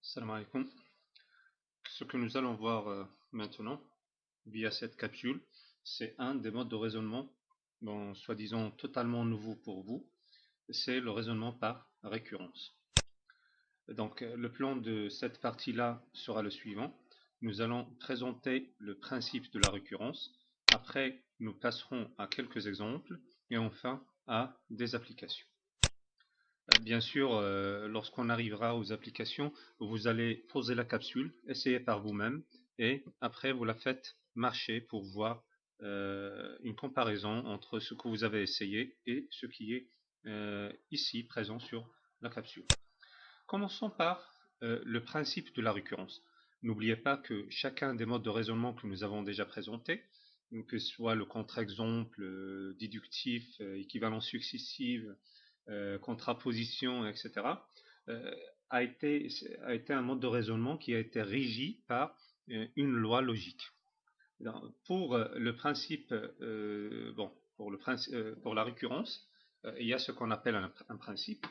Salam alaikum. Ce que nous allons voir maintenant, via cette capsule, c'est un des modes de raisonnement, bon, soi-disant totalement nouveau pour vous, c'est le raisonnement par récurrence. Donc, le plan de cette partie-là sera le suivant. Nous allons présenter le principe de la récurrence. Après, nous passerons à quelques exemples et enfin à des applications. Bien sûr, lorsqu'on arrivera aux applications, vous allez poser la capsule, essayer par vous-même, et après vous la faites marcher pour voir une comparaison entre ce que vous avez essayé et ce qui est ici présent sur la capsule. Commençons par le principe de la récurrence. N'oubliez pas que chacun des modes de raisonnement que nous avons déjà présentés, que ce soit le contre-exemple, déductif, équivalence successive, contraposition, etc., euh, a été un mode de raisonnement qui a été régi par une loi logique. Pour le principe, pour la récurrence, il y a ce qu'on appelle un principe.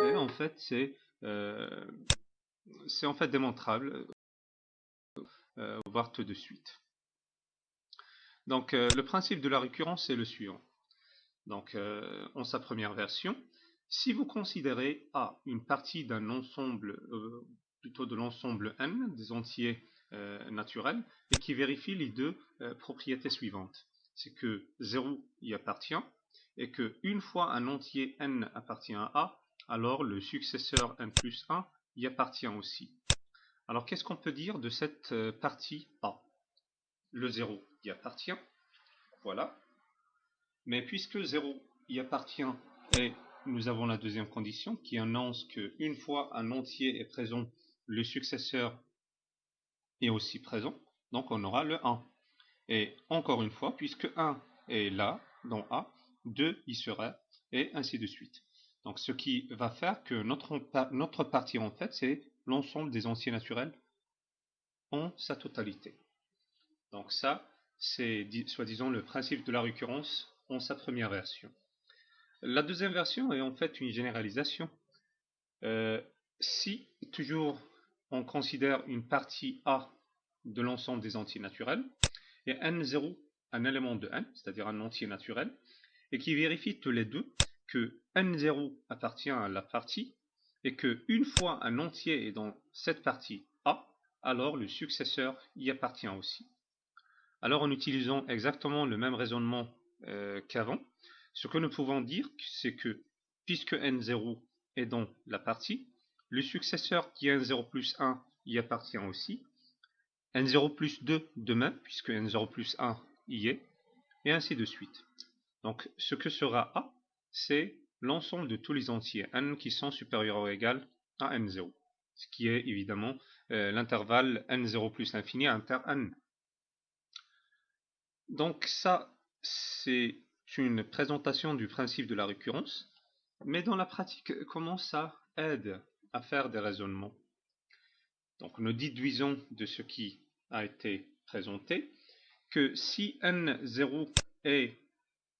Et en fait, c'est en fait démontrable, voir tout de suite. Donc, le principe de la récurrence est le suivant. Donc, en sa première version, si vous considérez A une partie d'un ensemble, plutôt de l'ensemble N, des entiers naturels, et qui vérifie les deux propriétés suivantes. C'est que 0 y appartient, et que une fois un entier N appartient à A, alors le successeur N plus 1 y appartient aussi. Alors, qu'est-ce qu'on peut dire de cette partie A? Le 0 y appartient, voilà. Mais puisque 0 y appartient et nous avons la deuxième condition qui annonce qu'une fois un entier est présent, le successeur est aussi présent, donc on aura le 1. Et encore une fois, puisque 1 est là, dans A, 2 y sera, et ainsi de suite. Donc ce qui va faire que notre partie en fait, c'est l'ensemble des entiers naturels en sa totalité. Donc ça, c'est soi-disant le principe de la récurrence en sa première version. La deuxième version est en fait une généralisation. Si toujours on considère une partie A de l'ensemble des entiers naturels, et n0 un élément de n, c'est-à-dire un entier naturel, et qui vérifie tous les deux que n0 appartient à la partie, et que une fois un entier est dans cette partie A, alors le successeur y appartient aussi. Alors en utilisant exactement le même raisonnement qu'avant, ce que nous pouvons dire, c'est que puisque n0 est dans la partie, le successeur qui est n0 plus 1 y appartient aussi, n0 plus 2 de même, puisque n0 plus 1 y est, et ainsi de suite. Donc ce que sera A, c'est l'ensemble de tous les entiers n qui sont supérieurs ou égaux à n0, ce qui est évidemment l'intervalle n0 plus l'infini inter n. Donc ça, c'est une présentation du principe de la récurrence, mais dans la pratique, comment ça aide à faire des raisonnements? Donc nous déduisons de ce qui a été présenté que si n0 est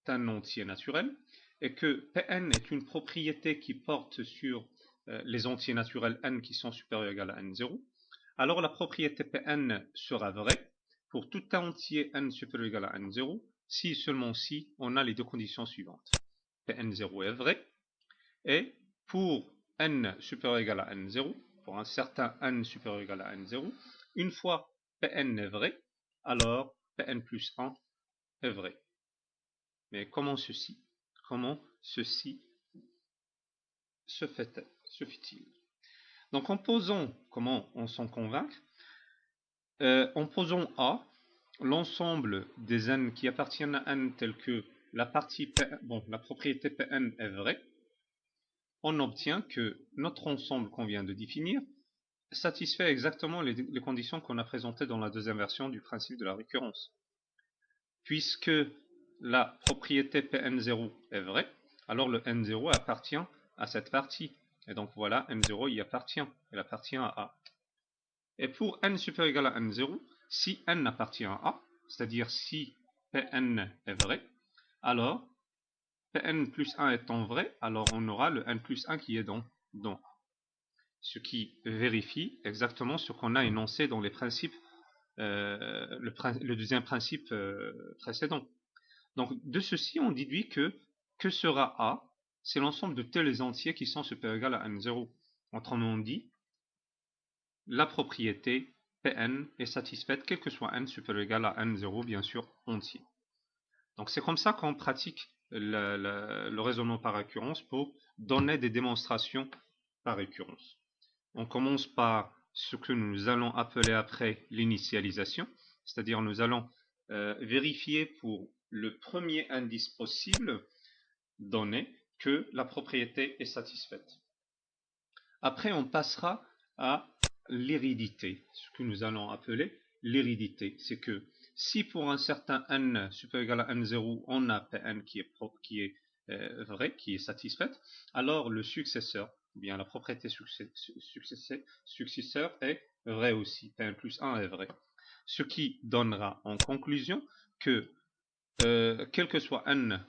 un entier naturel et que Pn est une propriété qui porte sur les entiers naturels n qui sont supérieurs ou égaux à n0, alors la propriété Pn sera vraie pour tout entier n supérieur ou égal à n0 si seulement si on a les deux conditions suivantes. Pn0 est vrai et pour n supérieur ou égal à n0, pour un certain n supérieur ou égal à n0, une fois Pn est vrai, alors Pn plus 1 est vrai. Mais comment ceci se fait-il? Donc en posant, comment on s'en convaincre? En posant A, l'ensemble des n qui appartiennent à n tel que la propriété Pn est vraie, on obtient que notre ensemble qu'on vient de définir satisfait exactement les conditions qu'on a présentées dans la deuxième version du principe de la récurrence. Puisque la propriété Pn0 est vraie, alors le n0 appartient à cette partie. Et donc voilà, n0 y appartient, il appartient à A. Et pour n supérieur ou égal à n0, si n appartient à A, c'est-à-dire si Pn est vrai, alors Pn plus 1 étant vrai, alors on aura le n plus 1 qui est dans A. ce qui vérifie exactement ce qu'on a énoncé dans les principes, le deuxième principe précédent. Donc de ceci, on déduit que sera A, c'est l'ensemble de tous les entiers qui sont supérieurs ou égaux à n0. Autrement dit, la propriété Pn est satisfaite quel que soit n supérieur ou égal à n0, bien sûr, entier. Donc c'est comme ça qu'on pratique le raisonnement par récurrence pour donner des démonstrations par récurrence. On commence par ce que nous allons appeler après l'initialisation, c'est-à-dire nous allons vérifier pour le premier indice possible donné que la propriété est satisfaite. Après, on passera à l'hérédité, ce que nous allons appeler l'hérédité. C'est que si pour un certain n supérieur ou égal à n0, on a Pn qui est vrai, qui est satisfaite, alors le successeur, ou bien la propriété successeur est vrai aussi. Pn plus 1 est vrai. Ce qui donnera en conclusion que quel que soit n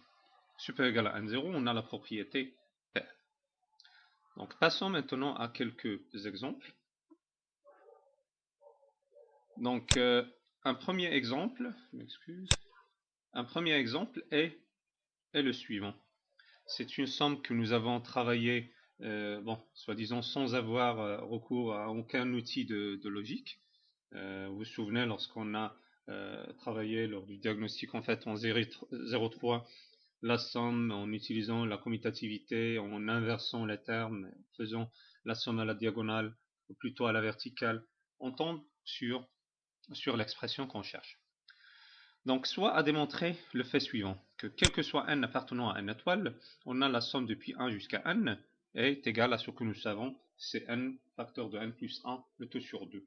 supérieur ou égal à n0, on a la propriété Pn. Donc passons maintenant à quelques exemples. Donc un premier exemple est le suivant. C'est une somme que nous avons travaillée, soi-disant sans avoir recours à aucun outil de logique. Vous vous souvenez, lorsqu'on a travaillé lors du diagnostic en fait en 0,3, la somme en utilisant la commutativité, en inversant les termes, en faisant la somme à la diagonale ou plutôt à la verticale, on tombe sur l'expression qu'on cherche. Donc, soit à démontrer le fait suivant, que quel que soit n appartenant à n étoile, on a la somme depuis 1 jusqu'à n est égale à ce que nous savons, c'est n facteur de n plus 1, le tout sur 2.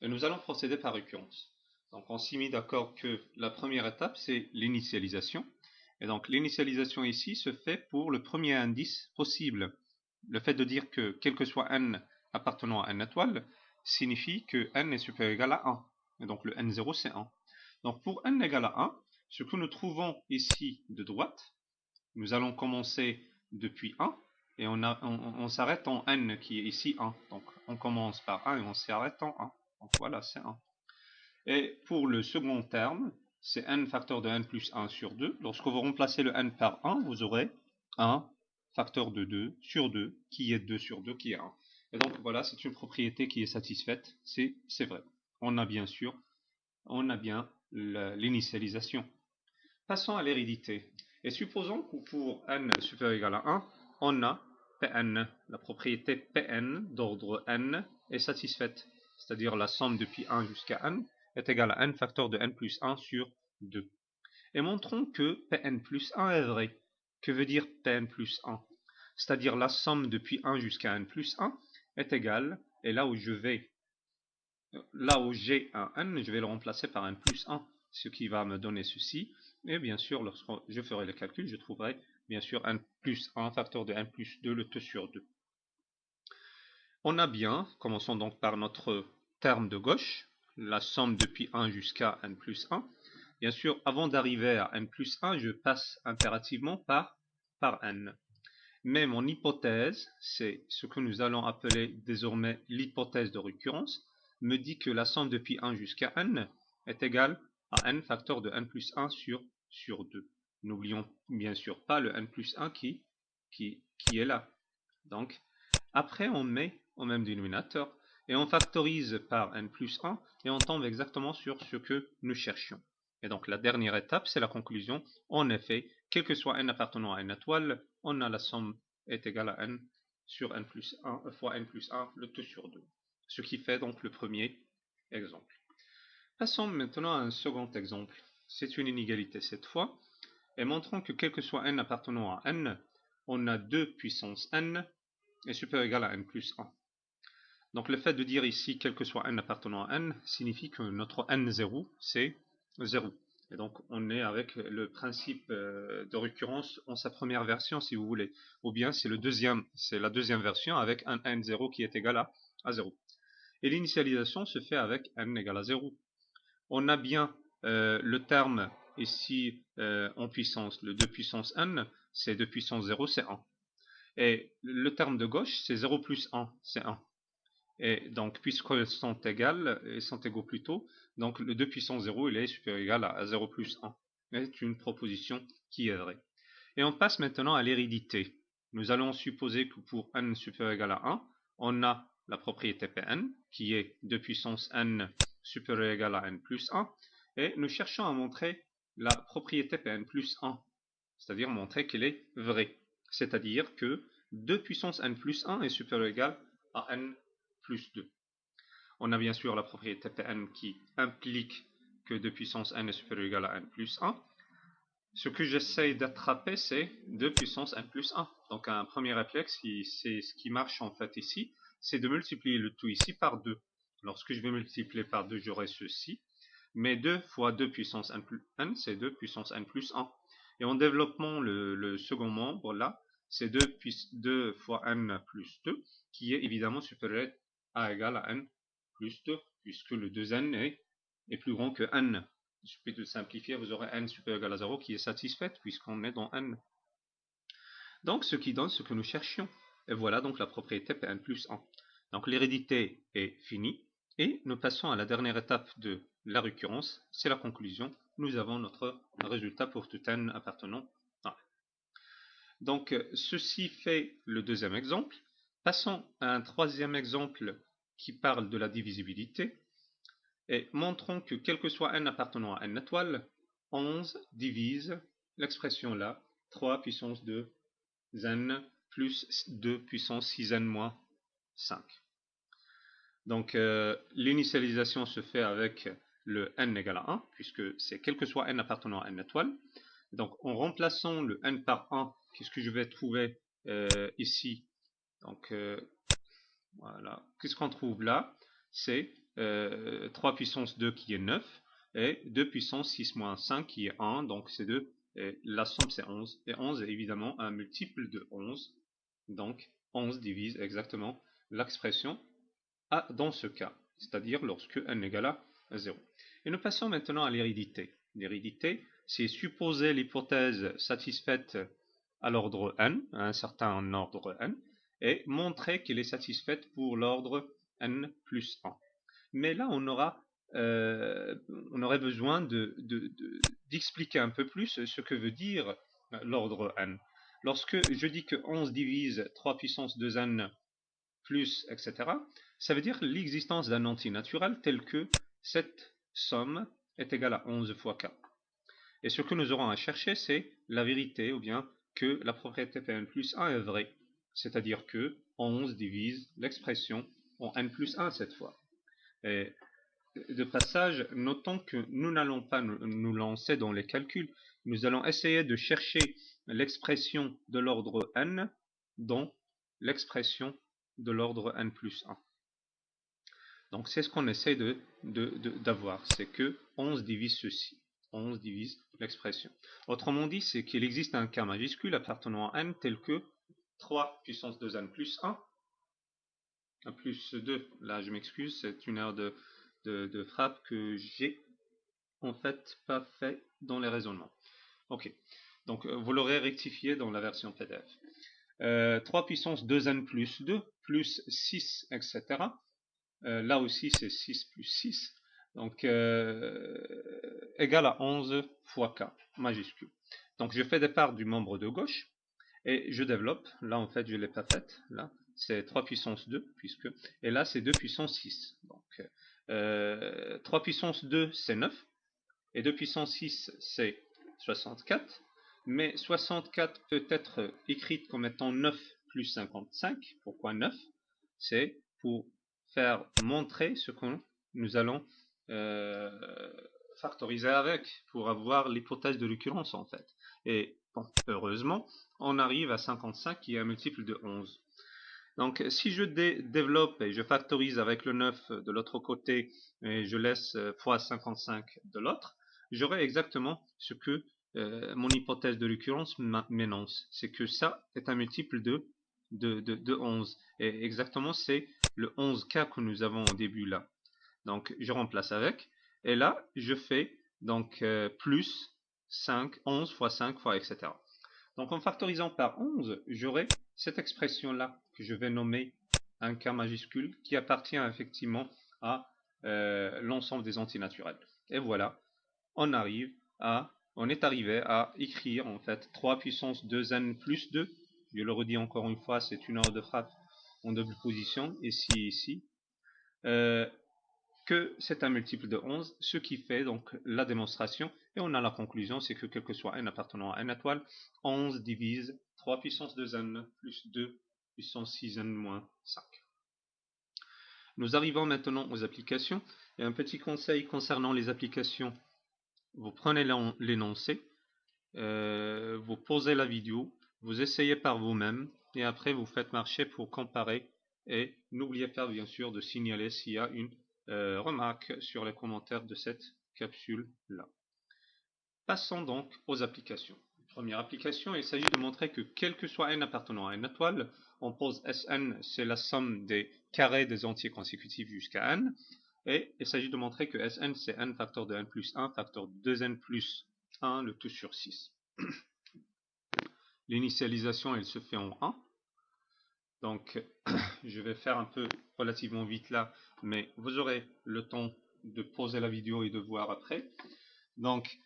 Et nous allons procéder par récurrence. Donc, on s'y met d'accord que la première étape, c'est l'initialisation. Et donc, l'initialisation ici se fait pour le premier indice possible. Le fait de dire que quel que soit n appartenant à n étoile signifie que n est supérieur ou égal à 1. Et donc, le n0, c'est 1. Donc, pour n égale à 1, ce que nous trouvons ici de droite, nous allons commencer depuis 1 et on s'arrête en n qui est ici 1. Donc, on commence par 1 et on s'arrête en 1. Donc, voilà, c'est 1. Et pour le second terme, c'est n facteur de n plus 1 sur 2. Lorsque vous remplacez le n par 1, vous aurez 1 facteur de 2 sur 2, qui est 2 sur 2, qui est 1. Et donc, voilà, c'est une propriété qui est satisfaite. C'est vrai. On a bien l'initialisation. Passons à l'hérédité. Et supposons que pour n supérieur ou égal à 1, on a Pn. La propriété Pn d'ordre n est satisfaite. C'est-à-dire la somme depuis 1 jusqu'à n est égale à n facteur de n plus 1 sur 2. Et montrons que Pn plus 1 est vrai. Que veut dire Pn plus 1? C'est-à-dire la somme depuis 1 jusqu'à n plus 1 est égale, et là où j'ai un n, je vais le remplacer par n plus 1, ce qui va me donner ceci. Et bien sûr, lorsque je ferai le calcul, je trouverai bien sûr n plus 1 facteur de n plus 2, le tout sur 2. On a bien, commençons donc par notre terme de gauche, la somme depuis 1 jusqu'à n plus 1. Bien sûr, avant d'arriver à n plus 1, je passe impérativement par n. Mais mon hypothèse, c'est ce que nous allons appeler désormais l'hypothèse de récurrence, me dit que la somme depuis 1 jusqu'à n est égale à n facteur de n plus 1 sur 2. N'oublions bien sûr pas le n plus 1 qui est là. Donc, après on met au même dénominateur et on factorise par n plus 1 et on tombe exactement sur ce que nous cherchions. Et donc la dernière étape, c'est la conclusion. En effet, quel que soit n appartenant à n étoile, on a la somme est égale à n sur n plus 1 fois n plus 1, le tout sur 2. Ce qui fait donc le premier exemple. Passons maintenant à un second exemple. C'est une inégalité cette fois. Et montrons que quel que soit n appartenant à n, on a 2 puissance n est supérieur ou égal à n plus 1. Donc le fait de dire ici quel que soit n appartenant à n signifie que notre n0 c'est 0. Et donc on est avec le principe de récurrence en sa première version si vous voulez. Ou bien c'est la deuxième version avec un n0 qui est égal à 0. Et l'initialisation se fait avec n égale à 0. On a bien le terme ici en puissance, le 2 puissance n, c'est 2 puissance 0, c'est 1. Et le terme de gauche, c'est 0 plus 1, c'est 1. Et donc, puisqu'elles sont égales, et sont égaux plutôt, donc le 2 puissance 0, il est supérieur ou égal à 0 plus 1. C'est une proposition qui est vraie. Et on passe maintenant à l'hérédité. Nous allons supposer que pour n supérieur ou égal à 1, on a la propriété Pn, qui est 2 puissance n supérieur ou égal à n plus 1, et nous cherchons à montrer la propriété Pn plus 1, c'est-à-dire montrer qu'elle est vraie. C'est-à-dire que 2 puissance n plus 1 est supérieur ou égal à n plus 2. On a bien sûr la propriété Pn qui implique que 2 puissance n est supérieur ou égal à n plus 1. Ce que j'essaye d'attraper, c'est 2 puissance n plus 1. Donc un premier réflexe, c'est ce qui marche en fait ici, c'est de multiplier le tout ici par 2. Lorsque je vais multiplier par 2, j'aurai ceci. Mais 2 fois 2 puissance n plus n, c'est 2 puissance n plus 1. Et en développant le second membre, là, c'est 2 fois n plus 2, qui est évidemment supérieur à égal à n plus 2, puisque le 2n est plus grand que n. Il suffit de simplifier, vous aurez n supérieur ou égal à 0 qui est satisfaite, puisqu'on est dans n. Donc, ce qui donne ce que nous cherchions. Et voilà donc la propriété Pn plus 1. Donc, l'hérédité est finie. Et nous passons à la dernière étape de la récurrence, c'est la conclusion. Nous avons notre résultat pour tout n appartenant à. Donc, ceci fait le deuxième exemple. Passons à un troisième exemple qui parle de la divisibilité. Et montrons que quel que soit n appartenant à n étoile, 11 divise l'expression là, 3 puissance 2 n plus 2 puissance 6n moins 5. Donc, l'initialisation se fait avec le n égale à 1, puisque c'est quel que soit n appartenant à n étoile. Donc, en remplaçant le n par 1, qu'est-ce que je vais trouver ici? Donc, voilà. Qu'est-ce qu'on trouve là? C'est 3 puissance 2 qui est 9, et 2 puissance 6 moins 5 qui est 1, donc c'est 2. Et la somme c'est 11, et 11 est évidemment un multiple de 11, donc 11 divise exactement l'expression dans ce cas, c'est-à-dire lorsque n égale à 0. Et nous passons maintenant à l'hérédité. L'hérédité, c'est supposer l'hypothèse satisfaite à l'ordre n, à un certain ordre n, et montrer qu'elle est satisfaite pour l'ordre n plus 1. Mais là, on aurait besoin d'expliquer un peu plus ce que veut dire l'ordre n. Lorsque je dis que 11 divise 3 puissance 2n plus, etc., ça veut dire l'existence d'un antinaturel tel que cette somme est égale à 11 fois k. Et ce que nous aurons à chercher, c'est la vérité, ou bien que la propriété Pn plus 1 est vraie. C'est-à-dire que 11 divise l'expression en n plus 1 cette fois. Et de passage, notons que nous n'allons pas nous lancer dans les calculs. Nous allons essayer de chercher l'expression de l'ordre n dans l'expression de l'ordre n plus 1. Donc c'est ce qu'on essaie d'avoir, c'est que 11 divise ceci, 11 divise l'expression. Autrement dit, c'est qu'il existe un cas majuscule appartenant à n tel que 3 puissance 2n plus 1, plus 2, là je m'excuse, c'est une erreur de frappe que j'ai en fait pas fait dans les raisonnements. Ok, donc vous l'aurez rectifié dans la version PDF. 3 puissance 2n plus 2, plus 6, etc. Là aussi c'est 6 plus 6, donc égal à 11 fois k, majuscule. Donc je fais des parts du membre de gauche, et je développe, là en fait je ne l'ai pas faite, là c'est 3 puissance 2, et là c'est 2 puissance 6. Donc 3 puissance 2 c'est 9, et 2 puissance 6 c'est 64, mais 64 peut être écrite comme étant 9 plus 55. Pourquoi 9? C'est pour faire montrer ce que nous allons factoriser avec, pour avoir l'hypothèse de l'occurrence en fait. Et bon, heureusement, on arrive à 55 qui est un multiple de 11. Donc si je développe et je factorise avec le 9 de l'autre côté, et je laisse fois 55 de l'autre, j'aurai exactement ce que mon hypothèse de l'occurrence m'énonce. C'est que ça est un multiple de 11. Et exactement, c'est le 11k que nous avons au début là. Donc je remplace avec. Et là, je fais donc plus 5, 11 fois 5 fois, etc. Donc en factorisant par 11, j'aurai cette expression-là que je vais nommer un K majuscule qui appartient effectivement à l'ensemble des entiers naturels. Et voilà, on est arrivé à écrire en fait 3 puissance 2n plus 2. Je le redis encore une fois, c'est une ordre de frappe en double position, ici et ici. Que c'est un multiple de 11, ce qui fait donc la démonstration, et on a la conclusion, c'est que quel que soit n appartenant à n étoile, 11 divise 3 puissance 2n plus 2 puissance 6n moins 5. Nous arrivons maintenant aux applications, et un petit conseil concernant les applications, vous prenez l'énoncé, vous posez la vidéo, vous essayez par vous-même, et après vous faites marcher pour comparer, et n'oubliez pas bien sûr de signaler s'il y a une remarque sur les commentaires de cette capsule-là. Passons donc aux applications. Première application, il s'agit de montrer que quel que soit n appartenant à n étoile, on pose Sn, c'est la somme des carrés des entiers consécutifs jusqu'à n, et il s'agit de montrer que Sn c'est n facteur de n plus 1, facteur de 2n plus 1, le tout sur 6. L'initialisation, elle se fait en 1. Donc, je vais faire un peu relativement vite là, mais vous aurez le temps de poser la vidéo et de voir après. Donc,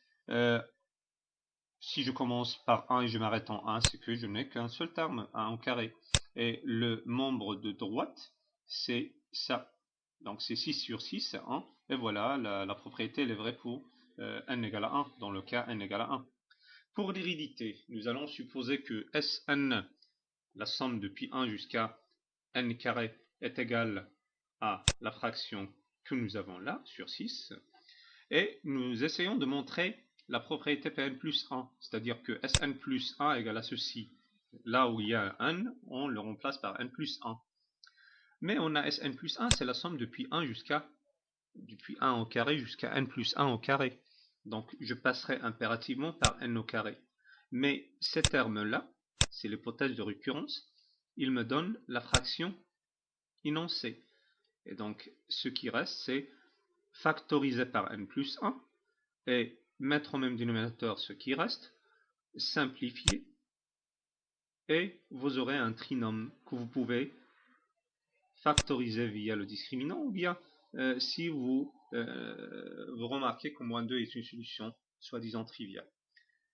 si je commence par 1 et je m'arrête en 1, c'est que je n'ai qu'un seul terme, 1 au carré. Et le membre de droite, c'est ça. Donc, c'est 6 sur 6, c'est 1. Et voilà, la propriété elle est vraie pour n égale à 1, dans le cas n égale à 1. Pour l'hérédité, nous allons supposer que Sn, la somme depuis 1 jusqu'à n carré, est égale à la fraction que nous avons là, sur 6. Et nous essayons de montrer la propriété Pn plus 1, c'est-à-dire que Sn plus 1 égale à ceci. Là où il y a un n, on le remplace par n plus 1. Mais on a Sn plus 1, c'est la somme depuis 1 au carré jusqu'à n plus 1 au carré. Donc je passerai impérativement par n au carré. Mais ces termes-là, c'est l'hypothèse de récurrence, il me donne la fraction énoncée. Et donc ce qui reste, c'est factoriser par n plus 1 et mettre au même dénominateur ce qui reste, simplifier, et vous aurez un trinôme que vous pouvez factoriser via le discriminant, ou bien si vous remarquez que moins 2 est une solution soi-disant triviale.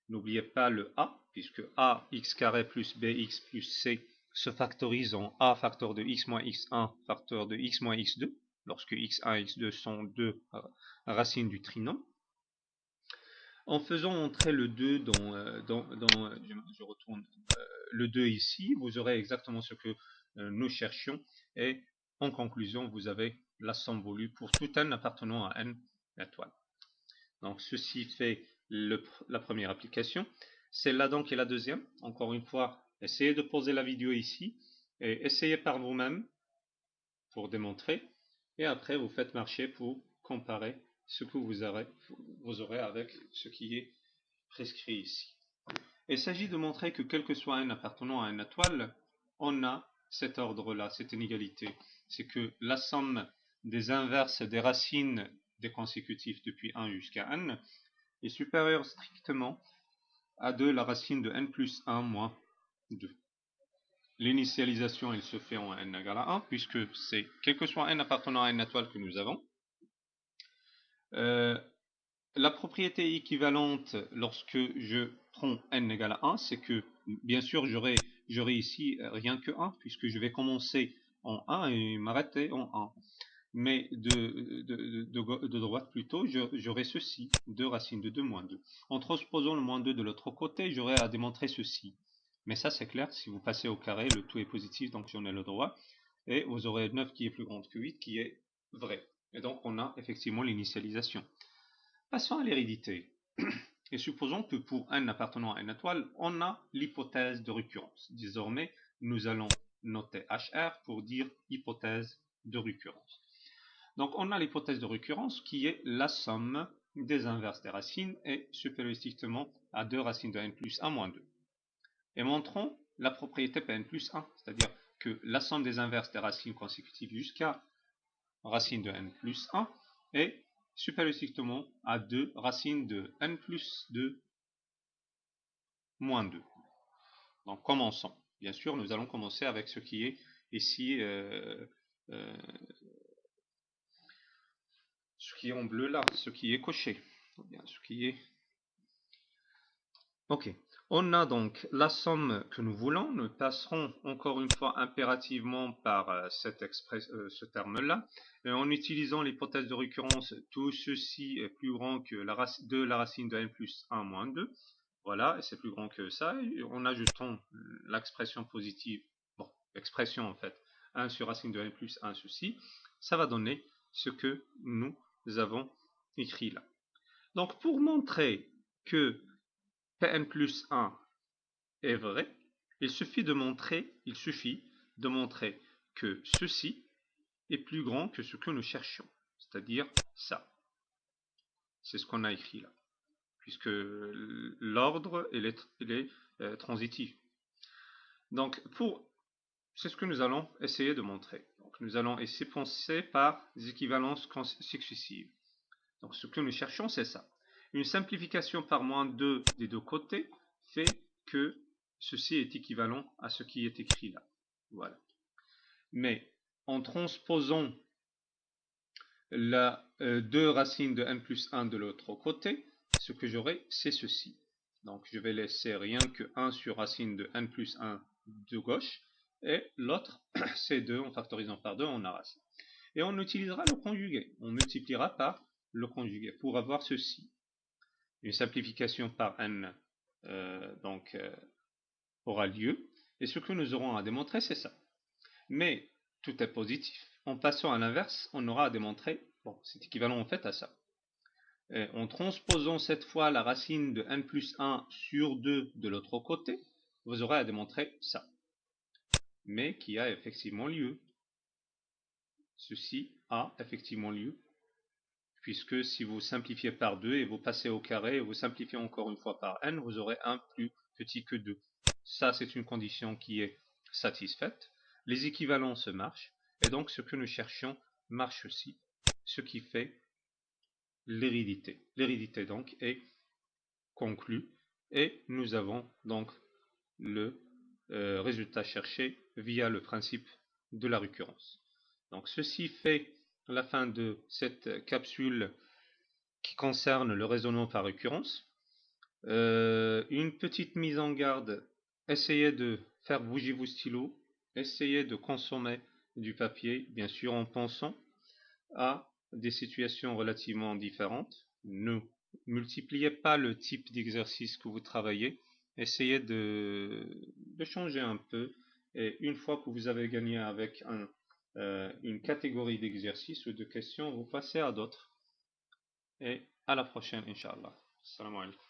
N'oubliez pas le a, puisque ax carré plus bx plus c se factorise en a facteur de x moins x1 facteur de x moins x2, lorsque x1 et x2 sont deux racines du trinôme. En faisant entrer le 2 je retourne le 2 ici, vous aurez exactement ce que nous cherchions, et en conclusion, vous avez la somme voulue pour tout n appartenant à n étoiles. Donc ceci fait la première application. Celle-là donc est la deuxième. Encore une fois, essayez de poser la vidéo ici et essayez par vous-même pour démontrer, et après vous faites marcher pour comparer ce que vous aurez avec ce qui est prescrit ici. Il s'agit de montrer que quel que soit n appartenant à n étoile, on a cet ordre-là, cette inégalité. C'est que la somme des inverses des racines des consécutifs depuis 1 jusqu'à n est supérieure strictement à 2 la racine de n plus 1 moins 2. L'initialisation, elle se fait en n égale à 1, puisque c'est quel que soit n appartenant à n étoile que nous avons. La propriété équivalente lorsque je prends n égale à 1, c'est que, bien sûr, j'aurai ici rien que 1, puisque je vais commencer en 1 et m'arrêter en 1. Mais de droite plutôt, j'aurai ceci, 2 racines de 2 moins 2. En transposant le moins 2 de l'autre côté, j'aurai à démontrer ceci. Mais ça c'est clair, si vous passez au carré, le tout est positif, donc j'en ai le droit. Et vous aurez 9 qui est plus grande que 8 qui est vrai. Et donc on a effectivement l'initialisation. Passons à l'hérédité. Et supposons que pour n appartenant à n étoile, on a l'hypothèse de récurrence. Désormais, nous allons noter HR pour dire hypothèse de récurrence. Donc on a l'hypothèse de récurrence qui est la somme des inverses des racines et supérieure strictement à 2 racines de n plus 1 moins 2. Et montrons la propriété Pn plus 1, c'est-à-dire que la somme des inverses des racines consécutives jusqu'à racine de n plus 1 est supérieure strictement à 2 racines de n plus 2 moins 2. Donc commençons. Bien sûr, nous allons commencer avec ce qui est ici, ce qui est en bleu là, ce qui est coché. Bien, ce qui est... Ok. On a donc la somme que nous voulons. Nous passerons encore une fois impérativement par ce terme-là. En utilisant l'hypothèse de récurrence, tout ceci est plus grand que la racine de n plus 1 moins 2. Voilà, et c'est plus grand que ça. Et en ajoutant l'expression positive, bon, expression en fait, 1 sur racine de n plus 1, ceci, ça va donner ce que nous avons écrit là. Donc pour montrer que Pn plus 1 est vrai, il suffit de montrer que ceci est plus grand que ce que nous cherchions, c'est-à-dire ça. C'est ce qu'on a écrit là, puisque l'ordre est transitif. Donc c'est ce que nous allons essayer de montrer. Donc nous allons essayer de penser par des équivalences successives. Donc ce que nous cherchons, c'est ça. Une simplification par moins 2 des deux côtés fait que ceci est équivalent à ce qui est écrit là. Voilà. Mais en transposant la 2 racines de n plus 1 de l'autre côté, ce que j'aurai, c'est ceci. Donc je vais laisser rien que 1 sur racine de n plus 1 de gauche, et l'autre, c'est 2 en factorisant par 2 en racine. Et on utilisera le conjugué. On multipliera par le conjugué pour avoir ceci. Une simplification par n aura lieu. Et ce que nous aurons à démontrer, c'est ça. Mais tout est positif. En passant à l'inverse, on aura à démontrer, bon, c'est équivalent en fait à ça. Et en transposant cette fois la racine de n plus 1 sur 2 de l'autre côté, vous aurez à démontrer ça. Mais qui a effectivement lieu. Ceci a effectivement lieu. Puisque si vous simplifiez par 2 et vous passez au carré et vous simplifiez encore une fois par n, vous aurez 1 plus petit que 2. Ça, c'est une condition qui est satisfaite. Les équivalences marchent, et donc ce que nous cherchions marche aussi, ce qui fait l'hérédité. L'hérédité donc est conclue, et nous avons donc le résultat cherché via le principe de la récurrence. Donc ceci fait la fin de cette capsule qui concerne le raisonnement par récurrence. Une petite mise en garde, essayez de faire bouger vos stylos, essayez de consommer du papier, bien sûr en pensant à des situations relativement différentes. Ne multipliez pas le type d'exercice que vous travaillez, essayez de changer un peu, et une fois que vous avez gagné avec une catégorie d'exercices ou de questions, vous passez à d'autres. Et à la prochaine, Inch'Allah. Salam alaikum.